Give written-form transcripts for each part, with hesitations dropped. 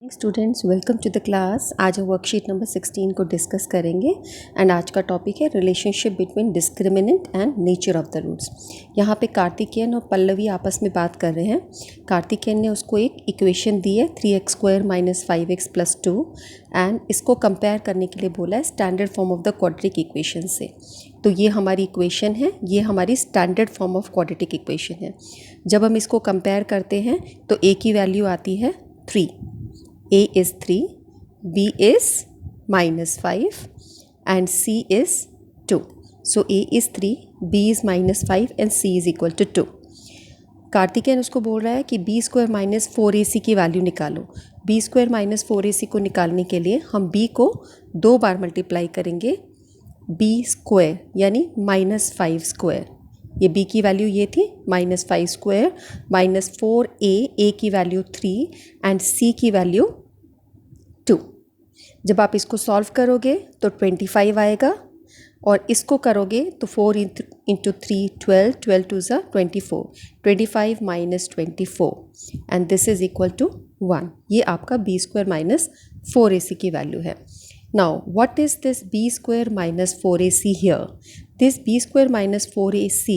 Students welcome to the class. आज हम worksheet number 16 को डिस्कस करेंगे एंड आज का टॉपिक है relationship between discriminant and nature of the roots. यहाँ पे कार्तिकेयन और पल्लवी आपस में बात कर रहे हैं। कार्तिकेयन ने उसको एक इक्वेशन दी है 3x² - 5x + 2 एंड इसको कंपेयर करने के लिए बोला है standard form of the quadratic equation से। तो ये हमारी इक्वेशन है, ये हमारी standard form of quadratic equation है। जब हम इसको कंपेयर करते हैं तो a की वैल्यू आती है 3, A is 3, B is -5 and C is 2. So A is 3, B is -5 and C is equal to 2. Karthikeyan उसको बोल रहा है कि B² - 4AC की वैल्यू निकालो। B² - 4AC को निकालने के लिए हम B को 2 बार मल्टीप्लाई करेंगे B² यानी -5²। ये B की वैल्यू ये थी -5² -4A, A की वैल्यू 3 एंड C की वैल्यू 2। जब आप इसको सॉल्व करोगे तो 25 आएगा और इसको करोगे तो 4 × 3 12, 12 2 ज़ा 24, 25 - 24 and this is equal to 1। ये आपका B² - 4AC की वैल्यू है। Now, what is this B² - 4AC here? This B² - 4AC,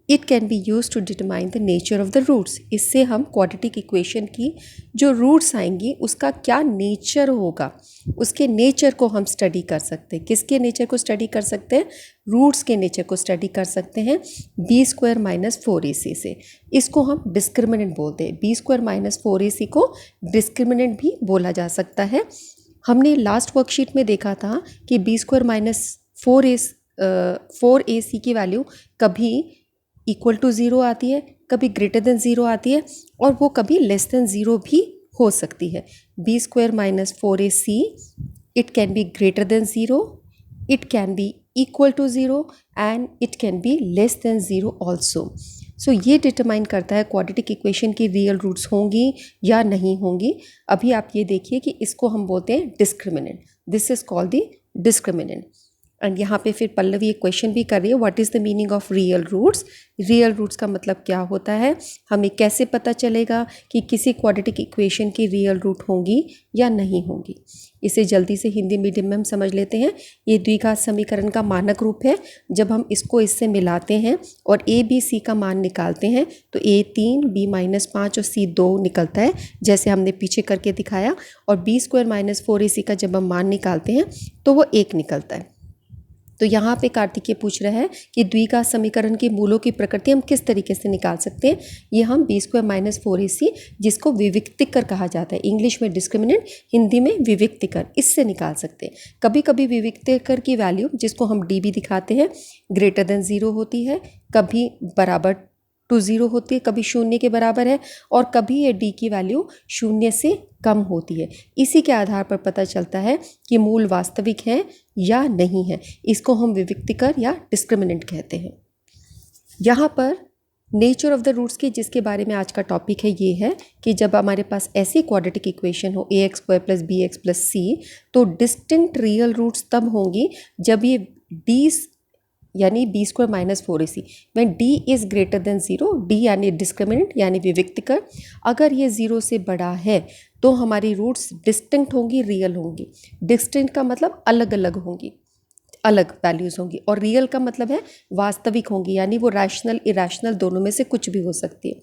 it can be used to determine the nature of the roots. इससे हम क्वाड्रेटिक इक्वेशन की जो roots आएंगी उसका क्या नेचर होगा, उसके नेचर को हम स्टडी कर सकते हैं। किसके नेचर को स्टडी कर सकते हैं? रूट्स के नेचर को स्टडी कर सकते हैं B² - 4AC से। इसको हम डिस्क्रिमिनेंट बोलते हैं। B² - 4AC को डिस्क्रिमिनेंट भी बोला जा सकता है। हमने लास्ट वर्कशीट में देखा था कि B² - 4AC की वैल्यू कभी इक्वल टू 0 आती है, कभी ग्रेटर देन 0 आती है और वो कभी लेस देन 0 भी हो सकती है। B² - 4AC, it can be greater than 0, it can be equal to 0 and it can be less than 0 also. So ये डिटरमाइन करता है क्वाड्रेटिक इक्वेशन की रियल रूट्स होंगी या नहीं होंगी। अभी आप ये देखिए कि इसको हम बोलते हैं discriminant. This is called the discriminant. And यहाँ पे फिर पल्लवी एक क्वेश्चन भी कर रही है, what is the meaning of real roots? Real roots का मतलब क्या होता है? हमें कैसे पता चलेगा कि किसी क्वाड्रेटिक इक्वेशन की रियल रूट होंगी या नहीं होंगी? इसे जल्दी से हिंदी मीडियम में हम समझ लेते हैं। ये द्विघात समीकरण का मानक रूप है। जब हम इसको इससे मिलाते हैं और A, B, C का मान निकालते हैं तो A 3, B -5 और C 2 निकलता है, जैसे हमने पीछे करके दिखाया। और B² - 4AC का जब हम मान निकालते हैं तो वो 1 निकलता है। तो यहाँ पे कार्तिकेय पूछ रहा है कि द्विघात समीकरण के मूलों की प्रकृति हम किस तरीके से निकाल सकते हैं। ये हम B² - 4AC, जिसको विविक्तिकर कहा जाता है, इंग्लिश में डिस्क्रिमिनेंट, हिंदी में विविक्तिकर, इससे निकाल सकते हैं। कभी कभी विविक्तिकर की वैल्यू, जिसको हम DB दिखाते हैं, ग्रेटर देन 0 होती है, कभी बराबर टू 0 होती है, कभी 0 के बराबर है और कभी ये D की वैल्यू 0 से कम होती है। इसी के आधार पर पता चलता है कि मूल वास्तविक है या नहीं है। इसको हम विविक्तिकर या डिस्क्रिमिनेंट कहते हैं। यहाँ पर नेचर ऑफ द रूट्स की, जिसके बारे में आज का टॉपिक है, ये है कि जब हमारे पास ऐसी क्वाड्रेटिक इक्वेशन हो ax² + bx + c, तो डिस्टिंक्ट रियल रूट्स तब होंगी जब ये D यानी B² - 4AC, when D is greater than 0, D यानी डिस्क्रिमिनेंट यानी विविक्तिकर, अगर ये 0 से बड़ा है तो हमारी रूट्स डिस्टिंक्ट होंगी, रियल होंगी। डिस्टिंक्ट का मतलब अलग अलग होंगी, अलग वैल्यूज़ होंगी, और रियल का मतलब है वास्तविक होंगी, यानी वो रैशनल इरैशनल दोनों में से कुछ भी हो सकती है।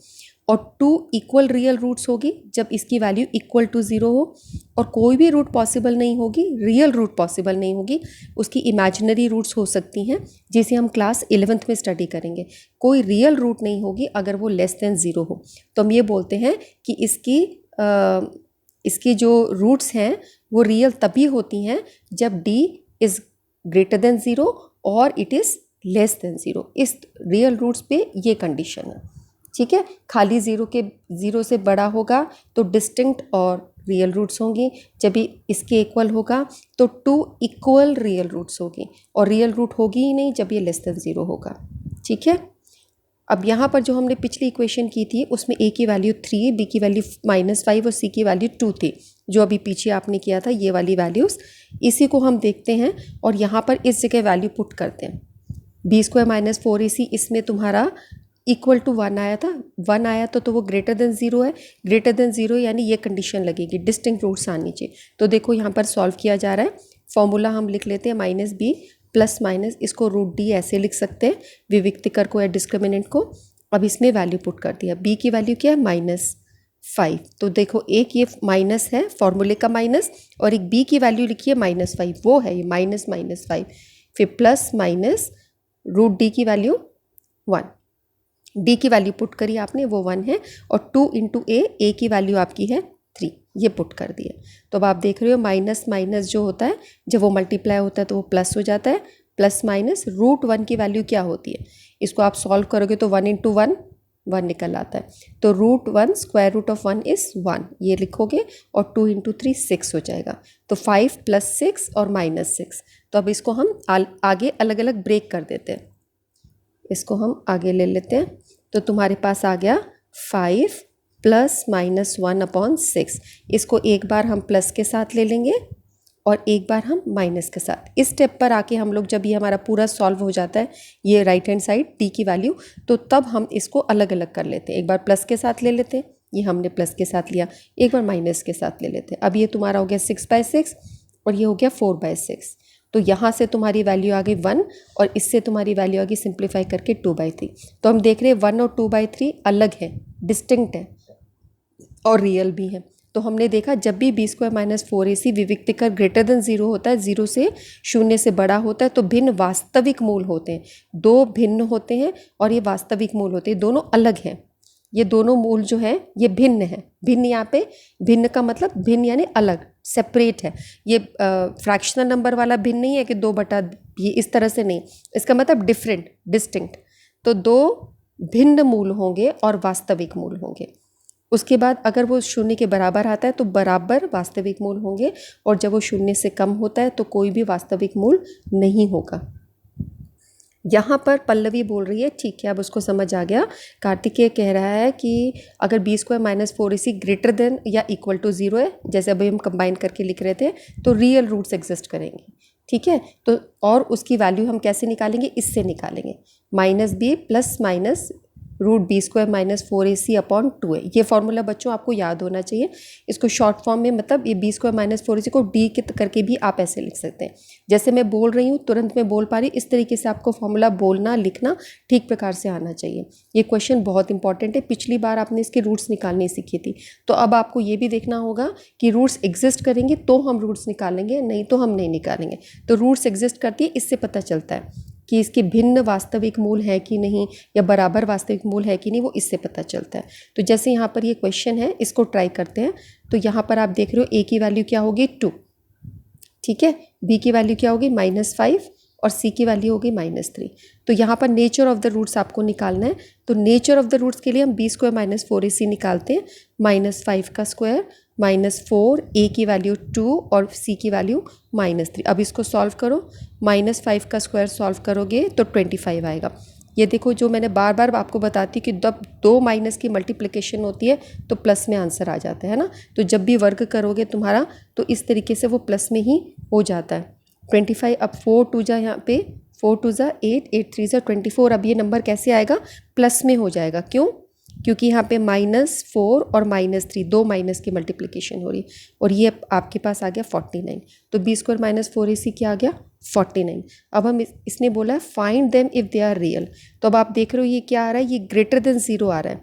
और 2 इक्वल रियल रूट्स होगी जब इसकी वैल्यू इक्वल टू 0 हो, और कोई भी रूट पॉसिबल नहीं होगी, रियल रूट पॉसिबल नहीं होगी, उसकी इमेजिनरी रूट्स हो सकती हैं, जिसे हम क्लास 11th में स्टडी करेंगे। कोई रियल रूट नहीं होगी अगर वो लेस देन 0 हो। तो हम ये बोलते हैं कि इसकी जो रूट्स हैं वो रियल तभी होती हैं जब D इज़ ग्रेटर देन 0 और इट इज़ लेस देन 0। इस रियल रूट्स पे ये कंडीशन है, ठीक है। खाली 0 से बड़ा होगा तो डिस्टिंक्ट और रियल रूट्स होंगी, जब इसके इक्वल होगा तो 2 इक्वल रियल रूट्स होगी, और रियल रूट होगी ही नहीं जब ये लेस देन 0 होगा, ठीक है। अब यहाँ पर जो हमने पिछली इक्वेशन की थी उसमें A की वैल्यू 3, B की वैल्यू -5 और C की वैल्यू 2 थी, जो अभी पीछे आपने किया था, ये वाली वैल्यूज़। इसी को हम देखते हैं और यहाँ पर इस जगह वैल्यू पुट करते हैं। B² - 4AC इसमें तुम्हारा इक्वल टू 1 आया था, 1 आया तो वो ग्रेटर देन 0 है, ग्रेटर देन 0 यानी ये कंडीशन लगेगी, डिस्टिंक्ट रूट्स आनी चाहिए। तो देखो यहाँ पर सॉल्व किया जा रहा है, फॉर्मूला हम लिख लेते हैं माइनस बी प्लस माइनस, इसको रूट डी ऐसे लिख सकते हैं, विविक्तिकर को या डिस्क्रिमिनेंट को। अब इसमें वैल्यू पुट कर दिया, बी की वैल्यू क्या है -5, तो देखो एक ये माइनस है फॉर्मूले का माइनस, और एक बी की वैल्यू लिखी है -5, वो है ये -5, फिर प्लस माइनस रूट डी की वैल्यू 1, डी की वैल्यू पुट करी आपने, वो 1 है, और 2 इंटू ए की वैल्यू आपकी है 3, ये पुट कर दिया। तो अब आप देख रहे हो माइनस माइनस जो होता है जब वो मल्टीप्लाई होता है तो वो प्लस हो जाता है, प्लस माइनस रूट 1 की वैल्यू क्या होती है, इसको आप सॉल्व करोगे तो 1 इंटू 1 1 निकल आता है, तो root 1 square root of 1 is 1, ये लिखोगे, और 2 इंटू 3 6 हो जाएगा, तो 5 + 6 और -6। तो अब इसको हम आगे अलग अलग ब्रेक कर देते हैं, इसको हम आगे ले लेते हैं, तो तुम्हारे पास आ गया 5 + -1/6, इसको एक बार हम प्लस के साथ ले लेंगे और एक बार हम माइनस के साथ। इस स्टेप पर आके हम लोग जब ये हमारा पूरा सॉल्व हो जाता है, ये राइट हैंड साइड टी की वैल्यू, तो तब हम इसको अलग अलग कर लेते हैं, एक बार प्लस के साथ ले लेते हैं, ये हमने प्लस के साथ लिया, एक बार माइनस के साथ ले लेते हैं। अब ये तुम्हारा हो गया 6/6 और ये हो गया 4/6, तो यहाँ से तुम्हारी वैल्यू आ गई 1 और इससे तुम्हारी वैल्यू आ गई सिंप्लीफाई करके 2/3। तो हम देख रहे हैं 1 और 2/3 अलग है, डिस्टिंक्ट है और रियल भी है। तो हमने देखा जब भी b² - 4ac विविक्तिकर ग्रेटर देन 0 होता है, 0 से 0 से बड़ा होता है, तो भिन्न वास्तविक मूल होते हैं, दो भिन्न होते हैं और ये वास्तविक मूल होते हैं, दोनों अलग हैं। ये दोनों मूल जो है ये भिन्न है, भिन्न यहाँ पे भिन्न का मतलब भिन्न यानी अलग, सेपरेट है। ये फ्रैक्शनल नंबर वाला भिन्न नहीं है कि 2/, ये इस तरह से नहीं, इसका मतलब डिफरेंट, डिस्टिंक्ट। तो दो भिन्न मूल होंगे और वास्तविक मूल होंगे। उसके बाद अगर वो 0 के बराबर आता है तो बराबर वास्तविक मूल होंगे, और जब वो 0 से कम होता है तो कोई भी वास्तविक मूल नहीं होगा। यहाँ पर पल्लवी बोल रही है ठीक है, अब उसको समझ आ गया। कार्तिकेय कह रहा है कि अगर b² - 4ac ग्रेटर देन या इक्वल टू 0 है, जैसे अभी हम कंबाइन करके लिख रहे थे, तो रियल रूट्स एग्जिस्ट करेंगे, ठीक है। तो और उसकी वैल्यू हम कैसे निकालेंगे, इससे निकालेंगे, -b plus minus root b² - 4ac/2 है। ये फॉर्मूला बच्चों आपको याद होना चाहिए, इसको शॉर्ट फॉर्म में, मतलब ये b² - 4ac को d के करके भी आप ऐसे लिख सकते हैं। जैसे मैं बोल रही हूँ तुरंत मैं बोल पा रही, इस तरीके से आपको फॉर्मूला बोलना लिखना ठीक प्रकार से आना चाहिए। ये क्वेश्चन बहुत इंपॉर्टेंट है, पिछली बार आपने इसके रूट्स निकालनी सीखी थी, तो अब आपको ये भी देखना होगा कि रूट्स एग्जिस्ट करेंगे तो हम रूट्स निकालेंगे, नहीं तो हम नहीं निकालेंगे। तो रूट्स एग्जिस्ट करती है, इससे पता चलता है कि इसके भिन्न वास्तविक मूल है कि नहीं, या बराबर वास्तविक मूल है कि नहीं, वो इससे पता चलता है। तो जैसे यहाँ पर ये क्वेश्चन है, इसको ट्राई करते हैं। तो यहाँ पर आप देख रहे हो a की वैल्यू क्या होगी 2, ठीक है, b की वैल्यू क्या होगी -5 और c की वैल्यू होगी -3। तो यहाँ पर नेचर ऑफ द रूट्स आपको निकालना है। तो नेचर ऑफ द रूट्स के लिए हम b² - 4ac निकालते हैं, -5 का स्क्वायर -4, a की वैल्यू 2 और c की वैल्यू -3। अब इसको सॉल्व करो, -5 का स्क्वायर सॉल्व करोगे तो 25 आएगा। ये देखो, जो मैंने बार बार आपको बताती कि जब 2 माइनस की मल्टीप्लिकेशन होती है तो प्लस में आंसर आ जाता है ना। तो जब भी वर्ग करोगे तुम्हारा, तो इस तरीके से वो प्लस में ही हो जाता है। 25, अब 4 2 जा, यहाँ पे 4 2 जा 8, 8 3 जा 24। अब ये नंबर कैसे आएगा, प्लस में हो जाएगा, क्यों, क्योंकि यहाँ पे -4 और -3 दो माइनस की मल्टीप्लिकेशन हो रही है, और ये आपके पास आ गया 49। तो b² - 4ac क्या आ गया 49। अब हम इसने बोला है find them if they are real. तो अब आप देख रहे हो ये क्या आ रहा है, ये ग्रेटर देन 0 आ रहा है,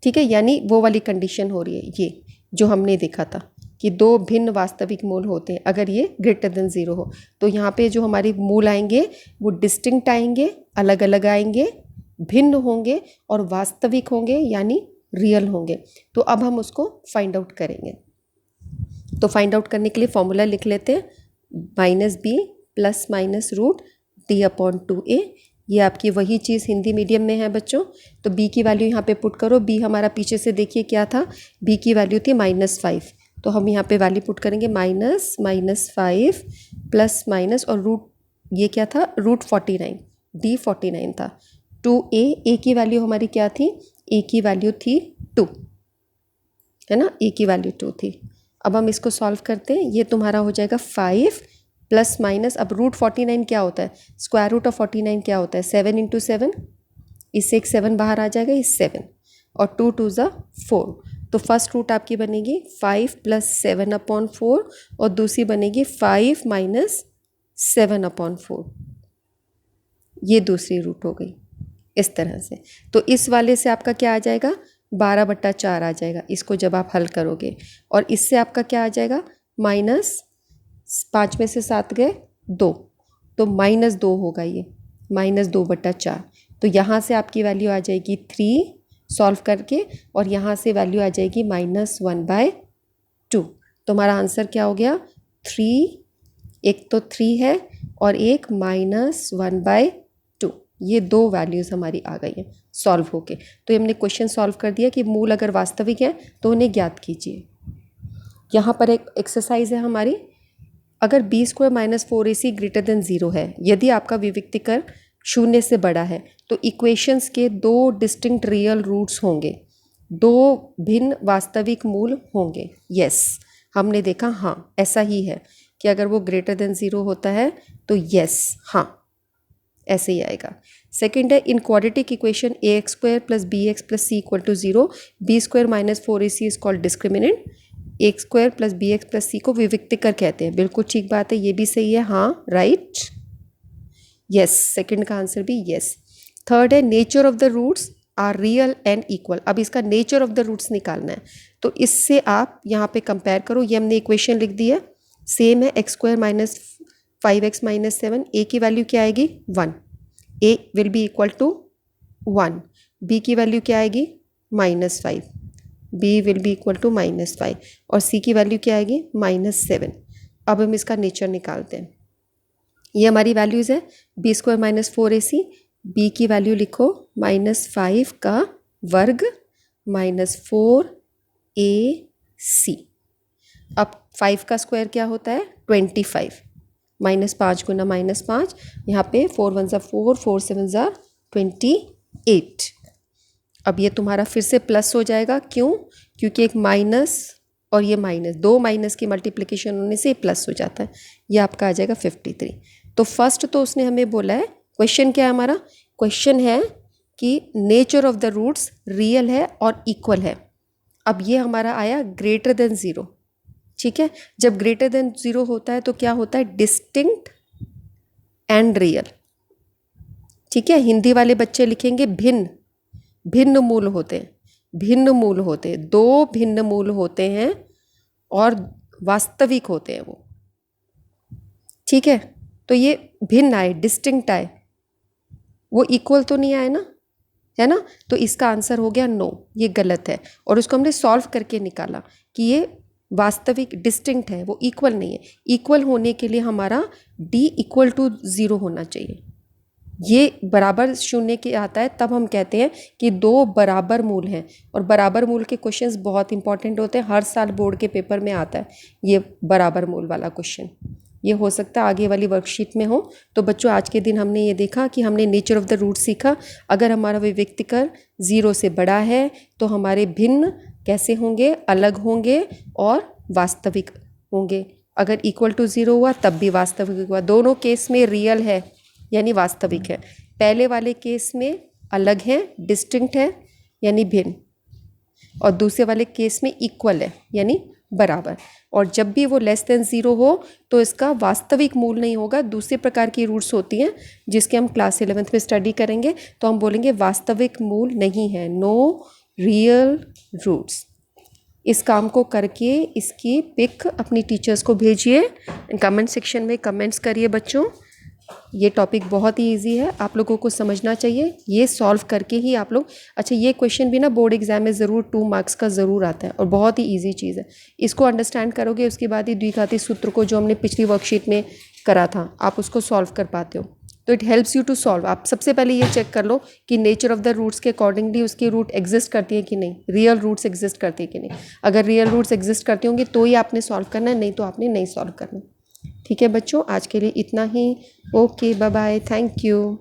ठीक है, यानी वो वाली कंडीशन हो रही है, ये जो हमने देखा था कि दो भिन्न वास्तविक मूल होते हैं, अगर ये ग्रेटर देन 0 हो। तो यहाँ पे जो हमारे मूल आएंगे वो डिस्टिंक्ट आएंगे, अलग अलग आएंगे, भिन्न होंगे और वास्तविक होंगे, यानी रियल होंगे। तो अब हम उसको फाइंड आउट करेंगे। तो फाइंड आउट करने के लिए फॉर्मूला लिख लेते हैं, -b plus minus root d/2a। ये आपकी वही चीज़ हिंदी मीडियम में है बच्चों। तो b की वैल्यू यहाँ पे पुट करो, b हमारा पीछे से देखिए क्या था, b की वैल्यू थी -5, तो हम यहाँ पे वैल्यू पुट करेंगे -5 प्लस माइनस और रूट, ये क्या था, रूट 49, d 49 था। 2a, a की वैल्यू हमारी क्या थी, a की वैल्यू थी 2, है ना, a की वैल्यू 2 थी। अब हम इसको सॉल्व करते हैं, ये तुम्हारा हो जाएगा 5 प्लस माइनस, अब रूट 49 क्या होता है, स्क्वायर रूट ऑफ 49 क्या होता है, 7 × 7 इससे एक 7 बाहर आ जाएगा, ये 7 और 2 2 ज़ा 4। तो फर्स्ट रूट आपकी बनेगी 5 + 7/4 और दूसरी बनेगी 5 - 7/4। ये दूसरी रूट हो गई इस तरह से। तो इस वाले से आपका क्या आ जाएगा, 12/4 आ जाएगा इसको जब आप हल करोगे। और इससे आपका क्या आ जाएगा, -5 में से 7 गए 2, तो -2 होगा ये, -2/4। तो यहाँ से आपकी वैल्यू आ जाएगी 3 सॉल्व करके, और यहाँ से वैल्यू आ जाएगी -1/2। तो हमारा आंसर क्या हो गया, 3, एक तो 3 है और एक -1/2। ये दो वैल्यूज़ हमारी आ गई हैं सॉल्व होके। तो हमने क्वेश्चन सॉल्व कर दिया कि मूल अगर वास्तविक है तो उन्हें ज्ञात कीजिए। यहाँ पर एक एक्सरसाइज है हमारी, अगर b² - 4ac > 0 है, यदि आपका विविक्तिकर 0 से बड़ा है तो इक्वेशंस के 2 डिस्टिंक्ट रियल रूट्स होंगे, 2 भिन्न वास्तविक मूल होंगे। यस, हमने देखा हाँ ऐसा ही है कि अगर वो > 0 होता है तो यस हाँ ऐसे ही आएगा। सेकंड है, इन quadratic equation ax² + bx + c = 0, b² - 4ac is called discriminant, ax² + bx + c को विविक्तिकर कहते हैं। बिल्कुल ठीक बात है, ये भी सही है, हाँ राइट, यस, सेकंड का आंसर भी यस। थर्ड है, nature of the roots are real and equal. अब इसका नेचर ऑफ द रूट्स निकालना है, तो इससे आप यहाँ पे कंपेयर करो। ये हमने इक्वेशन लिख दी है, सेम है, x² - 5x - 7, a की वैल्यू क्या आएगी 1, a will be equal to 1, b की वैल्यू क्या आएगी -5, b will be equal to -5, और c की वैल्यू क्या आएगी -7। अब हम इसका नेचर निकालते हैं। ये हमारी वैल्यूज़ है, b² - 4ac, b की वैल्यू लिखो -5 का वर्ग -4ac। अब 5 का स्क्वायर क्या होता है 25, -5 गुना -5, यहाँ पे 4 1 = 4, 4 7 = 28। अब ये तुम्हारा फिर से प्लस हो जाएगा, क्यों, क्योंकि एक माइनस और ये माइनस, दो माइनस की मल्टीप्लिकेशन होने से प्लस हो जाता है। ये आपका आ जाएगा 53। तो फर्स्ट तो उसने हमें बोला है, क्वेश्चन क्या है हमारा, क्वेश्चन है कि nature of the roots real है और इक्वल है। अब ये हमारा आया > 0, ठीक है। जब > 0 होता है तो क्या होता है, डिस्टिंक्ट एंड रियल, ठीक है। हिंदी वाले बच्चे लिखेंगे भिन्न, भिन्न मूल होते हैं, भिन्न मूल होते हैं, दो भिन्न मूल होते हैं और वास्तविक होते हैं वो, ठीक है। तो ये भिन्न आए, डिस्टिंक्ट आए, वो इक्वल तो नहीं आए ना, है ना। तो इसका आंसर हो गया नो, ये गलत है। और उसको हमने सॉल्व करके निकाला कि ये वास्तविक डिस्टिंक्ट है, वो इक्वल नहीं है। इक्वल होने के लिए हमारा d = 0 होना चाहिए, ये बराबर 0 के आता है, तब हम कहते हैं कि दो बराबर मूल हैं। और बराबर मूल के क्वेश्चंस बहुत इंपॉर्टेंट होते हैं, हर साल बोर्ड के पेपर में आता है ये बराबर मूल वाला क्वेश्चन। ये हो सकता है आगे वाली वर्कशीट में हो। तो बच्चों, आज के दिन हमने ये देखा कि हमने नेचर ऑफ द रूट सीखा। अगर हमारा विविक्तिकर 0 से बड़ा है तो हमारे भिन्न कैसे होंगे, अलग होंगे और वास्तविक होंगे। अगर = 0 हुआ तब भी वास्तविक हुआ। दोनों केस में रियल है यानी वास्तविक है। पहले वाले केस में अलग है, डिस्टिंक्ट है यानी भिन्न, और दूसरे वाले केस में इक्वल है यानी बराबर। और जब भी वो <0 हो तो इसका वास्तविक मूल नहीं होगा। दूसरे प्रकार की रूट्स होती हैं जिसके हम क्लास 11th में स्टडी करेंगे, तो हम बोलेंगे वास्तविक मूल नहीं है, नो रियल रूट्स। इस काम को करके इसकी पिक अपनी टीचर्स को भेजिए, कमेंट सेक्शन में कमेंट्स करिए बच्चों। ये टॉपिक बहुत ही इजी है, आप लोगों को समझना चाहिए। ये सॉल्व करके ही आप लोग, अच्छा ये क्वेश्चन भी ना बोर्ड एग्जाम में ज़रूर 2 मार्क्स का ज़रूर आता है और बहुत ही इजी चीज़ है। इसको अंडरस्टैंड करोगे उसके बाद ही द्विघाती सूत्र को, जो हमने पिछली वर्कशीट में करा था, आप उसको सॉल्व कर पाते हो। तो it helps you to solve. आप सबसे पहले ये चेक कर लो कि नेचर ऑफ द रूट्स के अकॉर्डिंगली उसकी रूट एग्जिस्ट करती है कि नहीं, रियल रूट्स एग्जिस्ट करती है कि नहीं। अगर रियल रूट्स एग्जिस्ट करती होंगी तो ही आपने सॉल्व करना है, नहीं तो आपने नहीं सॉल्व करना। ठीक है बच्चों, आज के लिए इतना ही। Okay, bye bye, thank you.